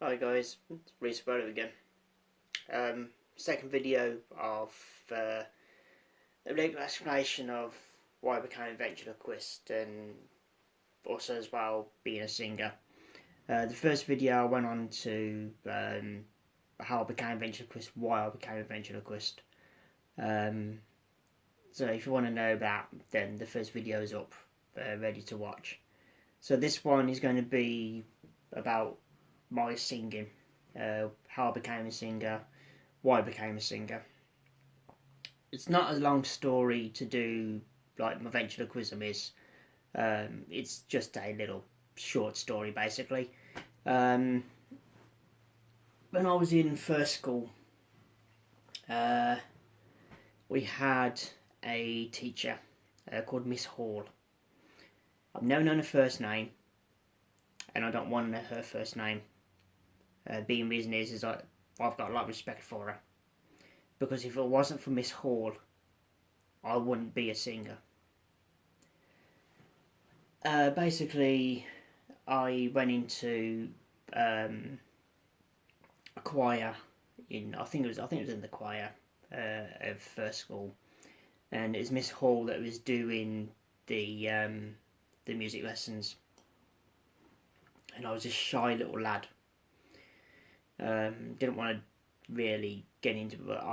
Hi guys, it's Reece Wella again. Second video of a little explanation of why I became a ventriloquist and also as well being a singer. The first video I went on to how I became a ventriloquist, why I became a ventriloquist. So if you want to know that, then the first video is up, ready to watch. So this one is going to be about my singing, how I became a singer, why I became a singer. It's not a long story to do like my ventriloquism is. It's just a little short story basically. When I was in first school, we had a teacher called Miss Hall. I've never known her first name, and I don't want to know her first name. Being reason is I've got a lot of respect for her, because if it wasn't for Miss Hall, I wouldn't be a singer. Basically, I went into a choir I think it was in the choir of first school, and it was Miss Hall that was doing the music lessons, and I was a shy little lad. Didn't want to really get into it, but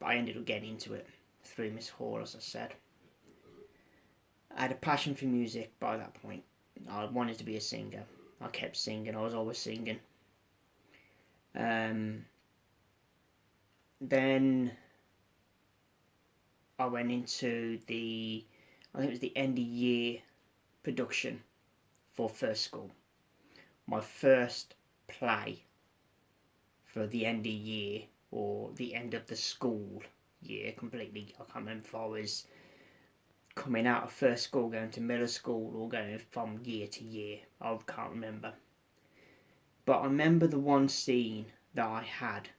I ended up getting into it through Miss Hall, as I said. I had a passion for music by that point. I wanted to be a singer. I kept singing. I was always singing. Then I went into I think it was the end of year production for first school. My first play for the end of year, or the end of the school year completely. I can't remember if I was coming out of first school going to middle school or going from year to year. I can't remember. But I remember the one scene that I had,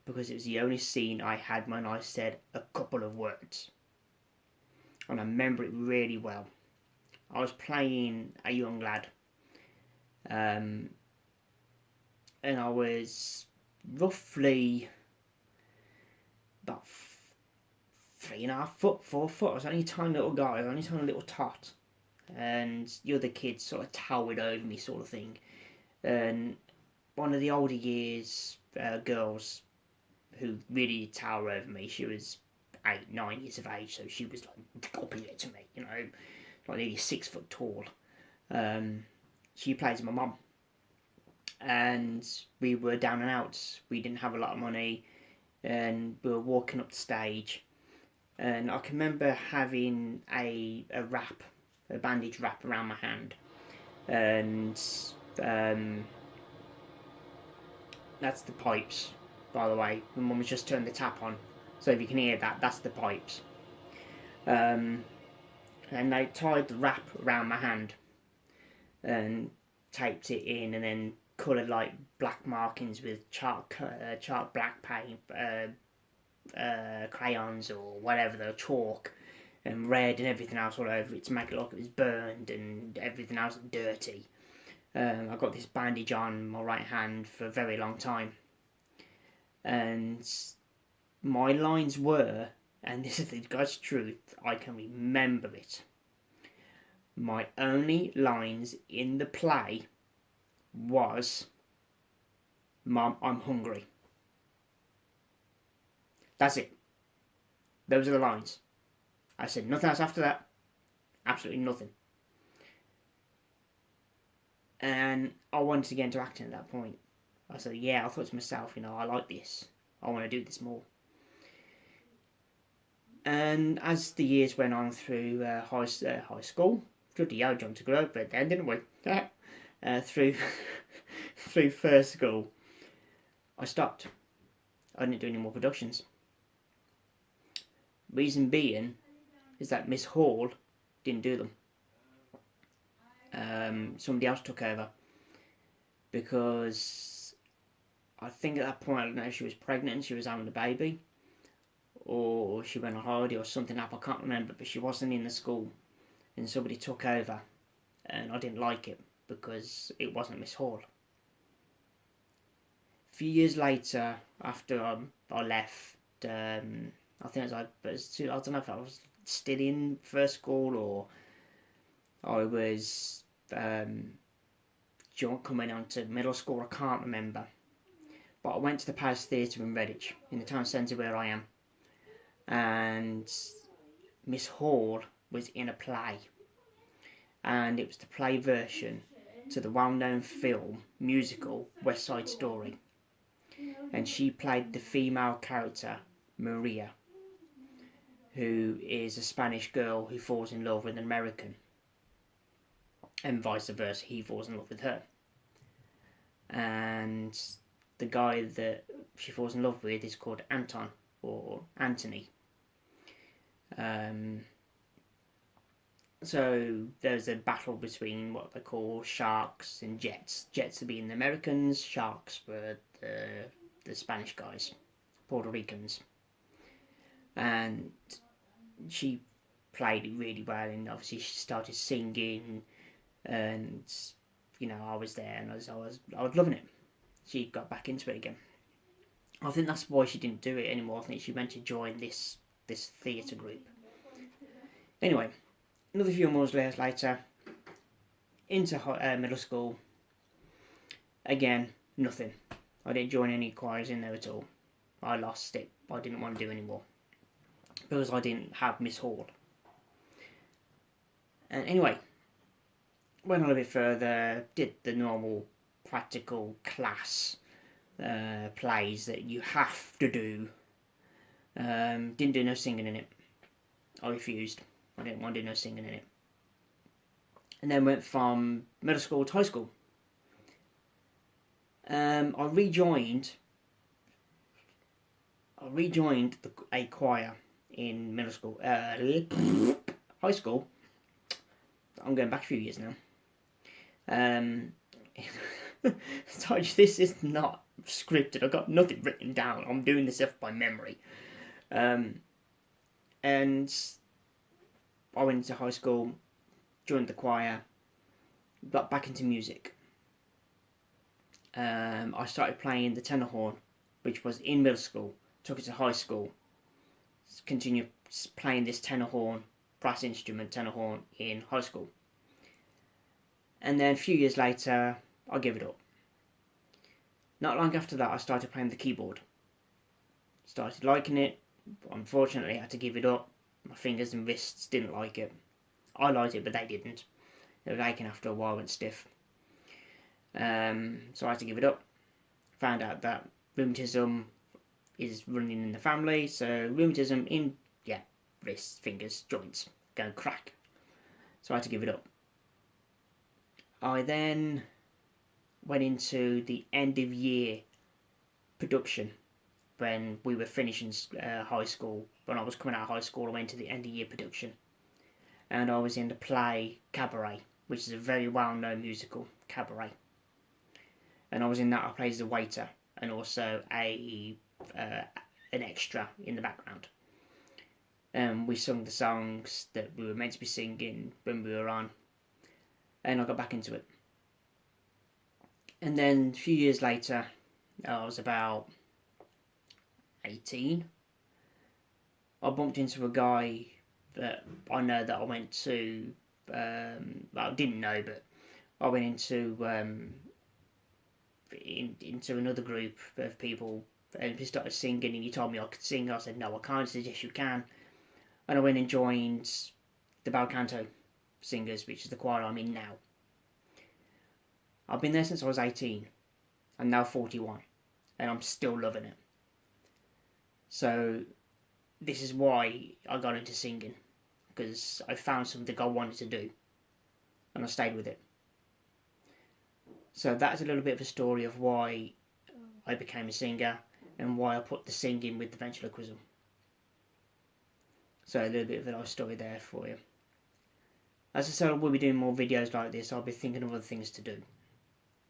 because it was the only scene I had when I said a couple of words. And I remember it really well. I was playing a young lad. And I was roughly about 3.5 foot, 4 foot. I was only a tiny little guy, only a tiny little tot. And the other kids sort of towered over me, sort of thing. And one of the older years girls who really tower over me, she was 8, 9 years of age, so she was like up here to me, like nearly 6 foot tall. She plays with my mum. And we were down and out. We didn't have a lot of money, and we were walking up the stage. And I can remember having a bandage wrap around my hand, and that's the pipes, by the way. My mum has just turned the tap on, so if you can hear that, that's the pipes. And they tied the wrap around my hand and taped it in, and then coloured like black markings with chalk black paint, crayons or whatever, the chalk, and red and everything else all over it to make it look like it was burned and everything else dirty. I got this bandage on my right hand for a very long time, and my lines were, and this is the God's truth, I can remember it, my only lines in the play was, "Mum, I'm hungry." That's it. Those are the lines. I said nothing else after that. Absolutely nothing. And I wanted to get into acting at that point. I said, yeah, I thought to myself, I like this. I want to do this more. And as the years went on through high school, bloody hell, jumped to grow up then, didn't we? Through first school, I stopped. I didn't do any more productions. Reason being is that Miss Hall didn't do them. Somebody else took over, because I think at that point, I don't know if she was pregnant, she was having a baby, or she went on holiday or something up, I can't remember, but she wasn't in the school, and somebody took over, and I didn't like it because it wasn't Miss Hall. few years later, after I left, I think I don't know if I was still in first school or I was coming on to middle school. I can't remember. But I went to the Palace Theatre in Redditch, in the town centre where I am, and Miss Hall was in a play, and it was the play version to the well-known film musical West Side Story, and she played the female character Maria, who is a Spanish girl who falls in love with an American, and vice versa, he falls in love with her. And the guy that she falls in love with is called Anton, or Anthony. So there's a battle between what they call sharks and jets. Jets are being the Americans, sharks were the Spanish guys, Puerto Ricans. And she played it really well, and obviously she started singing, and I was there, and I was loving it. She got back into it again. I think that's why she didn't do it anymore. I think she went to join this theatre group. Anyway, another few months later, into middle school. Again, nothing. I didn't join any choirs in there at all. I lost it. I didn't want to do anymore because I didn't have Miss Hall. And anyway, went on a bit further, did the normal practical class plays that you have to do. Didn't do no singing in it. I refused. I didn't want to do no singing in it. And then went from middle school to high school. I rejoined a choir in middle school. High school. I'm going back a few years now. This is not scripted. I've got nothing written down. I'm doing this stuff by memory. And I went into high school, joined the choir, got back into music. I started playing the tenor horn, which was in middle school, took it to high school, continued playing this tenor horn, brass instrument tenor horn in high school. And then a few years later, I gave it up. Not long after that, I started playing the keyboard. Started liking it. Unfortunately, I had to give it up. My fingers and wrists didn't like it. I liked it, but they didn't. They were aching after a while, went stiff. So I had to give it up. Found out that rheumatism is running in the family. So rheumatism in, wrists, fingers, joints, going crack. So I had to give it up. I then went into the end of year production when we were finishing high school. When I was coming out of high school, I went to the end of year production, and I was in the play Cabaret, which is a very well-known musical, Cabaret. And I was in that. I played as a waiter and also an extra in the background. We sung the songs that we were meant to be singing when we were on, and I got back into it. And then a few years later, I was about 18. I bumped into a guy that I know that I went to, I didn't know, but I went into another group of people, and he started singing, and he told me I could sing. I said, no, I can't. He said, yes, you can. And I went and joined the bel canto singers, which is the choir I'm in now. I've been there since I was 18. I'm now 41, and I'm still loving it. So this is why I got into singing, because I found something I wanted to do, and I stayed with it. So that's a little bit of a story of why I became a singer and why I put the singing with the ventriloquism. So a little bit of a nice story there for you. As I said, I will be doing more videos like this. I'll be thinking of other things to do.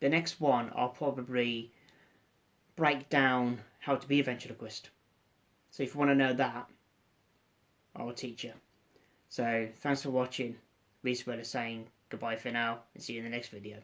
The next one, I'll probably break down how to be a ventriloquist. So if you want to know that, I'll teach you. So thanks for watching. Reece Wella saying goodbye for now, and see you in the next video.